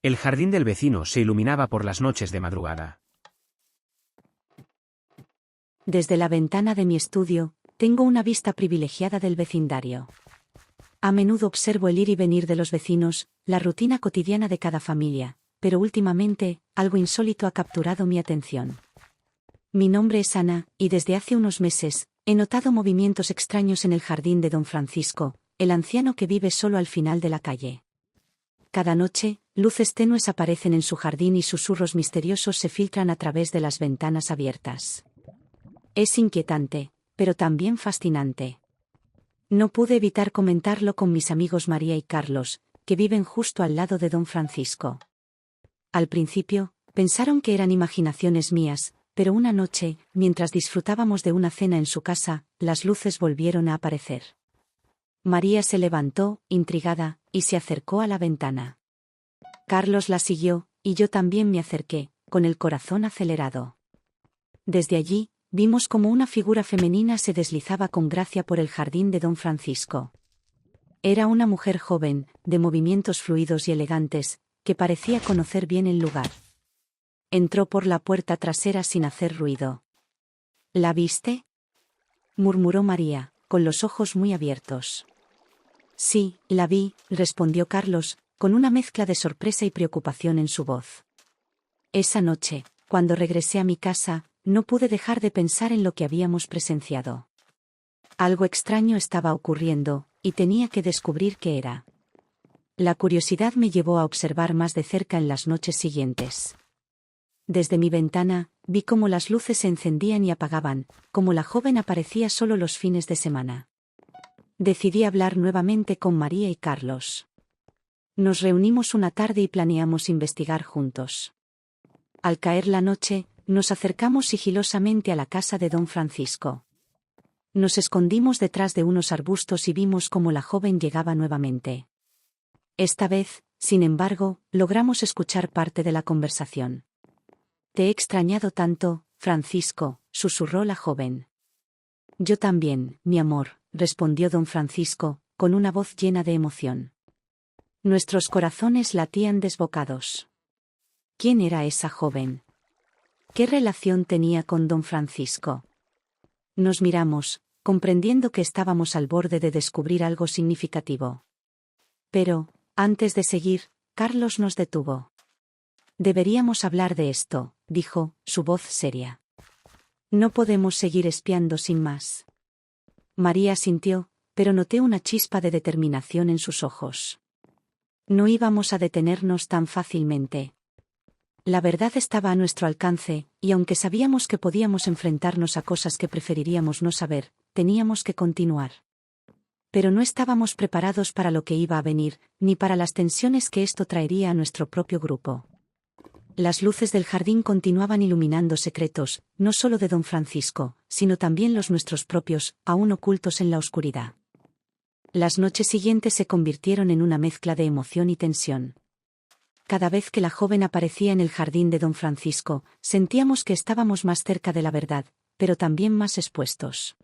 El jardín del vecino se iluminaba por las noches de madrugada. Desde la ventana de mi estudio, tengo una vista privilegiada del vecindario. A menudo observo el ir y venir de los vecinos, la rutina cotidiana de cada familia, pero últimamente, algo insólito ha capturado mi atención. Mi nombre es Ana, y desde hace unos meses, he notado movimientos extraños en el jardín de don Francisco, el anciano que vive solo al final de la calle. Cada noche, luces tenues aparecen en su jardín y susurros misteriosos se filtran a través de las ventanas abiertas. Es inquietante, pero también fascinante. No pude evitar comentarlo con mis amigos María y Carlos, que viven justo al lado de don Francisco. Al principio, pensaron que eran imaginaciones mías, pero una noche, mientras disfrutábamos de una cena en su casa, las luces volvieron a aparecer. María se levantó, intrigada, y se acercó a la ventana. Carlos la siguió, y yo también me acerqué, con el corazón acelerado. Desde allí, vimos cómo una figura femenina se deslizaba con gracia por el jardín de don Francisco. Era una mujer joven, de movimientos fluidos y elegantes, que parecía conocer bien el lugar. Entró por la puerta trasera sin hacer ruido. ¿La viste?, murmuró María, con los ojos muy abiertos. Sí, la vi, respondió Carlos, con una mezcla de sorpresa y preocupación en su voz. Esa noche, cuando regresé a mi casa, no pude dejar de pensar en lo que habíamos presenciado. Algo extraño estaba ocurriendo, y tenía que descubrir qué era. La curiosidad me llevó a observar más de cerca en las noches siguientes. Desde mi ventana, vi cómo las luces se encendían y apagaban, cómo la joven aparecía solo los fines de semana. Decidí hablar nuevamente con María y Carlos. Nos reunimos una tarde y planeamos investigar juntos. Al caer la noche, nos acercamos sigilosamente a la casa de don Francisco. Nos escondimos detrás de unos arbustos y vimos cómo la joven llegaba nuevamente. Esta vez, sin embargo, logramos escuchar parte de la conversación. «Te he extrañado tanto, Francisco», susurró la joven. «Yo también, mi amor», respondió don Francisco, con una voz llena de emoción. Nuestros corazones latían desbocados. ¿Quién era esa joven? ¿Qué relación tenía con don Francisco? Nos miramos, comprendiendo que estábamos al borde de descubrir algo significativo. Pero, antes de seguir, Carlos nos detuvo. «Deberíamos hablar de esto», dijo, su voz seria. «No podemos seguir espiando sin más». María asintió, pero noté una chispa de determinación en sus ojos. No íbamos a detenernos tan fácilmente. La verdad estaba a nuestro alcance, y aunque sabíamos que podíamos enfrentarnos a cosas que preferiríamos no saber, teníamos que continuar. Pero no estábamos preparados para lo que iba a venir, ni para las tensiones que esto traería a nuestro propio grupo. Las luces del jardín continuaban iluminando secretos, no solo de don Francisco, sino también los nuestros propios, aún ocultos en la oscuridad. Las noches siguientes se convirtieron en una mezcla de emoción y tensión. Cada vez que la joven aparecía en el jardín de don Francisco, sentíamos que estábamos más cerca de la verdad, pero también más expuestos.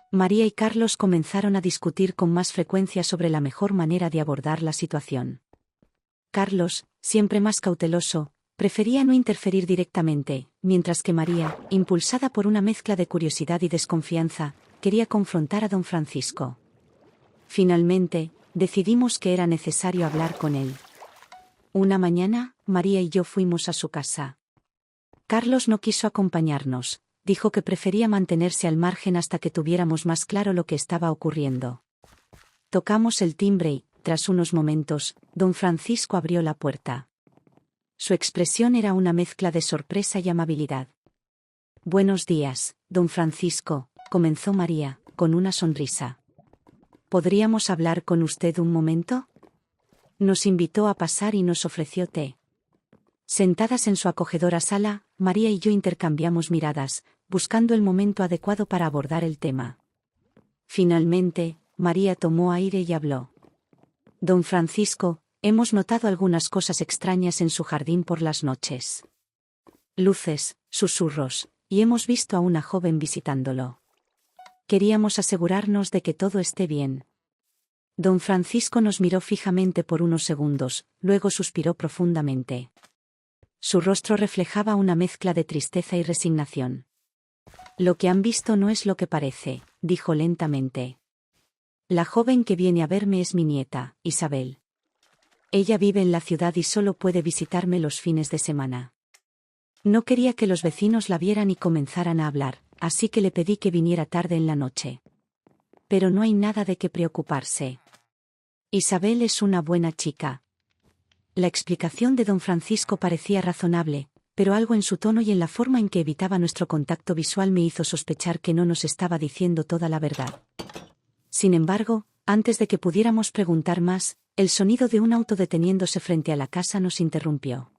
María y Carlos comenzaron a discutir con más frecuencia sobre la mejor manera de abordar la situación. Carlos, siempre más cauteloso, prefería no interferir directamente, mientras que María, impulsada por una mezcla de curiosidad y desconfianza, quería confrontar a don Francisco. Finalmente, decidimos que era necesario hablar con él. Una mañana, María y yo fuimos a su casa. Carlos no quiso acompañarnos, dijo que prefería mantenerse al margen hasta que tuviéramos más claro lo que estaba ocurriendo. Tocamos el timbre y, tras unos momentos, don Francisco abrió la puerta. Su expresión era una mezcla de sorpresa y amabilidad. «Buenos días, don Francisco», comenzó María, con una sonrisa. «¿Podríamos hablar con usted un momento?». Nos invitó a pasar y nos ofreció té. Sentadas en su acogedora sala, María y yo intercambiamos miradas, buscando el momento adecuado para abordar el tema. Finalmente, María tomó aire y habló. «Don Francisco, hemos notado algunas cosas extrañas en su jardín por las noches. Luces, susurros, y hemos visto a una joven visitándolo. Queríamos asegurarnos de que todo esté bien». Don Francisco nos miró fijamente por unos segundos, luego suspiró profundamente. Su rostro reflejaba una mezcla de tristeza y resignación. Lo que han visto no es lo que parece, dijo lentamente. La joven que viene a verme es mi nieta, Isabel. Ella vive en la ciudad y solo puede visitarme los fines de semana. No quería que los vecinos la vieran y comenzaran a hablar, así que le pedí que viniera tarde en la noche. Pero no hay nada de qué preocuparse. Isabel es una buena chica. La explicación de don Francisco parecía razonable, pero algo en su tono y en la forma en que evitaba nuestro contacto visual me hizo sospechar que no nos estaba diciendo toda la verdad. Sin embargo, antes de que pudiéramos preguntar más, el sonido de un auto deteniéndose frente a la casa nos interrumpió.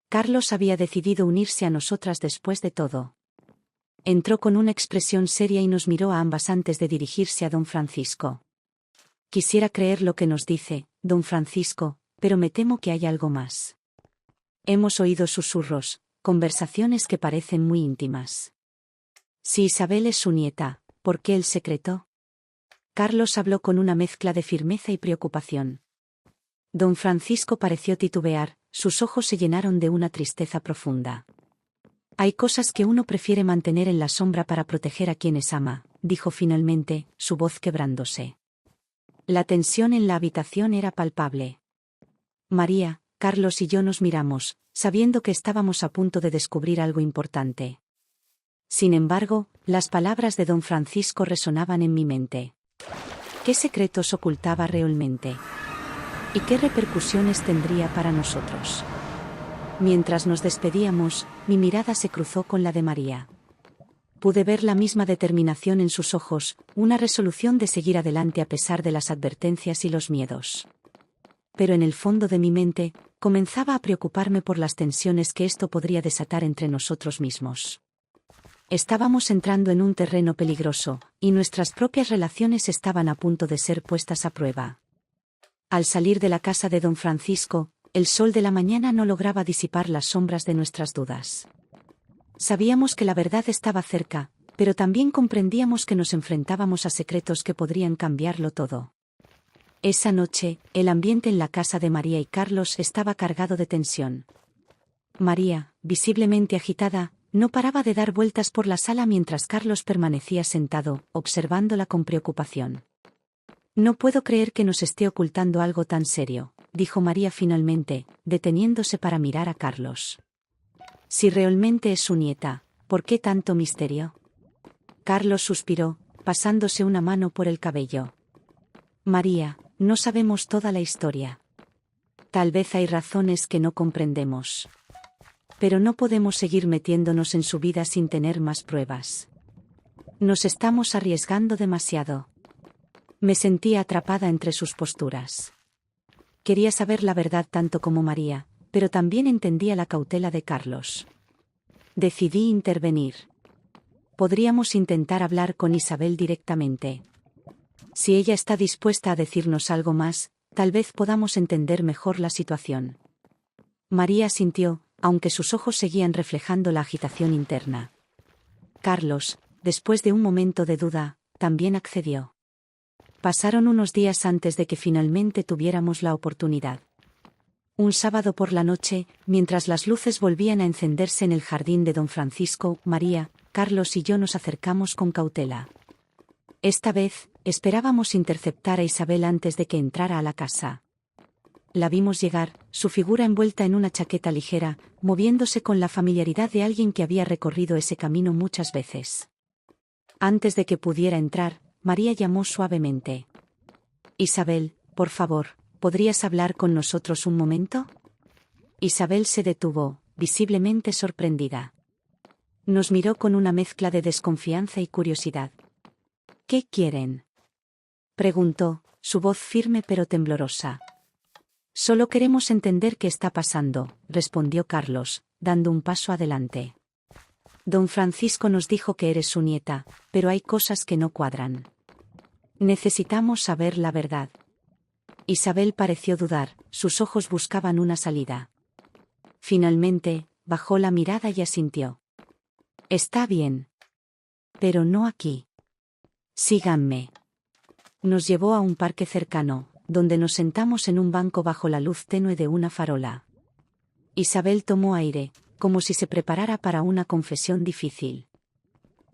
Carlos había decidido unirse a nosotras después de todo. Entró con una expresión seria y nos miró a ambas antes de dirigirse a don Francisco. Quisiera creer lo que nos dice, don Francisco, pero me temo que hay algo más. Hemos oído susurros, conversaciones que parecen muy íntimas. Si Isabel es su nieta, ¿por qué el secreto? Carlos habló con una mezcla de firmeza y preocupación. Don Francisco pareció titubear, sus ojos se llenaron de una tristeza profunda. Hay cosas que uno prefiere mantener en la sombra para proteger a quienes ama, dijo finalmente, su voz quebrándose. La tensión en la habitación era palpable. María, Carlos y yo nos miramos, sabiendo que estábamos a punto de descubrir algo importante. Sin embargo, las palabras de don Francisco resonaban en mi mente. ¿Qué secretos ocultaba realmente? ¿Y qué repercusiones tendría para nosotros? Mientras nos despedíamos, mi mirada se cruzó con la de María. Pude ver la misma determinación en sus ojos, una resolución de seguir adelante a pesar de las advertencias y los miedos. Pero en el fondo de mi mente, comenzaba a preocuparme por las tensiones que esto podría desatar entre nosotros mismos. Estábamos entrando en un terreno peligroso, y nuestras propias relaciones estaban a punto de ser puestas a prueba. Al salir de la casa de don Francisco, el sol de la mañana no lograba disipar las sombras de nuestras dudas. Sabíamos que la verdad estaba cerca, pero también comprendíamos que nos enfrentábamos a secretos que podrían cambiarlo todo. Esa noche, el ambiente en la casa de María y Carlos estaba cargado de tensión. María, visiblemente agitada, no paraba de dar vueltas por la sala mientras Carlos permanecía sentado, observándola con preocupación. No puedo creer que nos esté ocultando algo tan serio, dijo María finalmente, deteniéndose para mirar a Carlos. Si realmente es su nieta, ¿por qué tanto misterio? Carlos suspiró, pasándose una mano por el cabello. María, no sabemos toda la historia. Tal vez hay razones que no comprendemos. Pero no podemos seguir metiéndonos en su vida sin tener más pruebas. Nos estamos arriesgando demasiado. Me sentía atrapada entre sus posturas. Quería saber la verdad tanto como María, pero también entendía la cautela de Carlos. Decidí intervenir. Podríamos intentar hablar con Isabel directamente. Si ella está dispuesta a decirnos algo más, tal vez podamos entender mejor la situación. María asintió, aunque sus ojos seguían reflejando la agitación interna. Carlos, después de un momento de duda, también accedió. Pasaron unos días antes de que finalmente tuviéramos la oportunidad. Un sábado por la noche, mientras las luces volvían a encenderse en el jardín de don Francisco, María, Carlos y yo nos acercamos con cautela. Esta vez, esperábamos interceptar a Isabel antes de que entrara a la casa. La vimos llegar, su figura envuelta en una chaqueta ligera, moviéndose con la familiaridad de alguien que había recorrido ese camino muchas veces. Antes de que pudiera entrar, María llamó suavemente. Isabel, por favor, ¿podrías hablar con nosotros un momento? Isabel se detuvo, visiblemente sorprendida. Nos miró con una mezcla de desconfianza y curiosidad. ¿Qué quieren?, preguntó, su voz firme pero temblorosa. Solo queremos entender qué está pasando, respondió Carlos, dando un paso adelante. Don Francisco nos dijo que eres su nieta, pero hay cosas que no cuadran. Necesitamos saber la verdad. Isabel pareció dudar, sus ojos buscaban una salida. Finalmente, bajó la mirada y asintió. Está bien. Pero no aquí. Síganme. Nos llevó a un parque cercano, donde nos sentamos en un banco bajo la luz tenue de una farola. Isabel tomó aire, como si se preparara para una confesión difícil.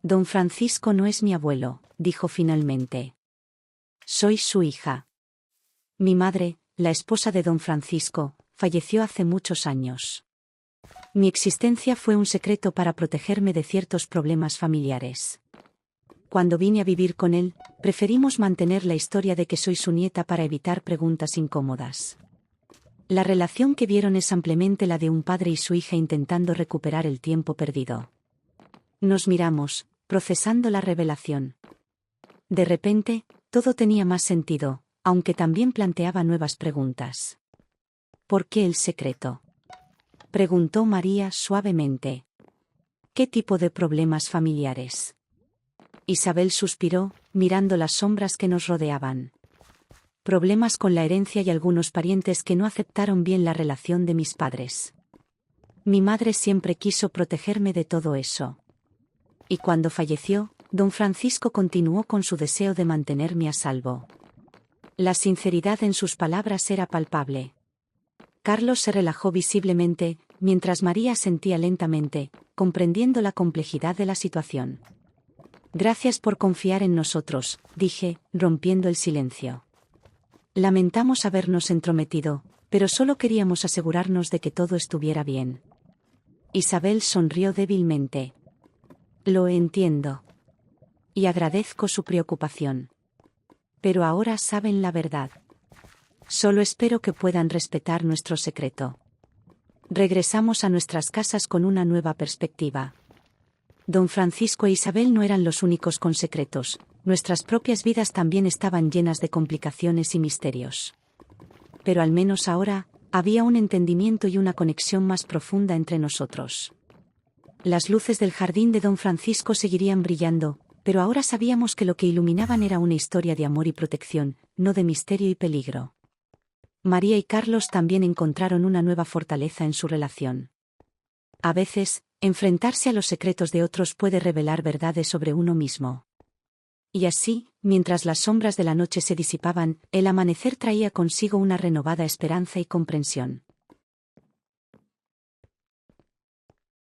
Don Francisco no es mi abuelo, dijo finalmente. Soy su hija. Mi madre, la esposa de don Francisco, falleció hace muchos años. Mi existencia fue un secreto para protegerme de ciertos problemas familiares. Cuando vine a vivir con él, preferimos mantener la historia de que soy su nieta para evitar preguntas incómodas. La relación que vieron es ampliamente la de un padre y su hija intentando recuperar el tiempo perdido. Nos miramos, procesando la revelación. De repente, todo tenía más sentido, aunque también planteaba nuevas preguntas. ¿Por qué el secreto?, preguntó María suavemente. ¿Qué tipo de problemas familiares? Isabel suspiró, mirando las sombras que nos rodeaban. Problemas con la herencia y algunos parientes que no aceptaron bien la relación de mis padres. Mi madre siempre quiso protegerme de todo eso. Y cuando falleció, don Francisco continuó con su deseo de mantenerme a salvo. La sinceridad en sus palabras era palpable. Carlos se relajó visiblemente, mientras María sentía lentamente, comprendiendo la complejidad de la situación. Gracias por confiar en nosotros, dije, rompiendo el silencio. Lamentamos habernos entrometido, pero solo queríamos asegurarnos de que todo estuviera bien. Isabel sonrió débilmente. Lo entiendo. Y agradezco su preocupación. Pero ahora saben la verdad. Solo espero que puedan respetar nuestro secreto. Regresamos a nuestras casas con una nueva perspectiva. Don Francisco e Isabel no eran los únicos con secretos, nuestras propias vidas también estaban llenas de complicaciones y misterios. Pero al menos ahora, había un entendimiento y una conexión más profunda entre nosotros. Las luces del jardín de don Francisco seguirían brillando, pero ahora sabíamos que lo que iluminaban era una historia de amor y protección, no de misterio y peligro. María y Carlos también encontraron una nueva fortaleza en su relación. A veces, enfrentarse a los secretos de otros puede revelar verdades sobre uno mismo. Y así, mientras las sombras de la noche se disipaban, el amanecer traía consigo una renovada esperanza y comprensión.